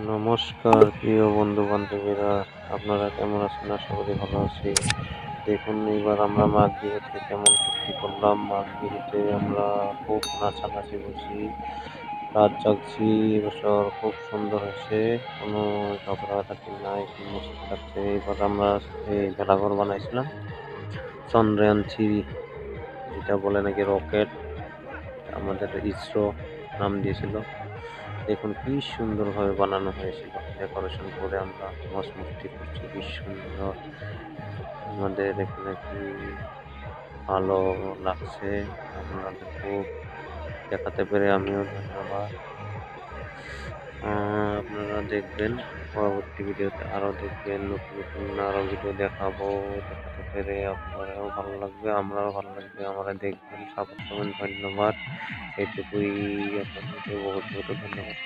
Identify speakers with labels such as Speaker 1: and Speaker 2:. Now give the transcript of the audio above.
Speaker 1: নমস্কার প্রিয় বন্ধু বান্ধবীরা, আপনারা কেমন আছেন? আশা করি ভালো আছি। দেখুন, এবার আমরা মাঘ বিহুতে কেমন ফুর্তি করলাম। মাঘ বিহুতে আমরা খুব নাচানাচি করছি, রাত জাগছি। এবছর খুব সুন্দর হয়েছে, কোনো ঝগড়াঝাটি নাই, খুব মস্ত লাগছে। এবার আমরা এই ভেলাঘর বানাইছিলাম, চন্দ্রয়ান 3, যেটা বলে নাকি রকেট, আমাদের ইসরো নাম দিয়েছিল। দেখুন কি সুন্দরভাবে বানানো হয়েছিল, ডেকোরেশন করে আমরা মজ মস্তি করছি, কি সুন্দর। আমাদের এখানে কি ভালো লাগছে, আপনাদের খুব দেখাতে পেরে আমিও ধন্যবাদ। আপনারা দেখবেন, পরবর্তী ভিডিওতে আরো দেখবেন, নতুন নতুন আরো ভিডিও দেখাতে পেরে আপনারাও ভালো লাগবে, আমরাও ভালো লাগবে। আমরা দেখবেন, সাপোর্ট করবেন। ধন্যবাদ, এইটুকুই। আপনাদেরকে বহুত বহুত ধন্যবাদ।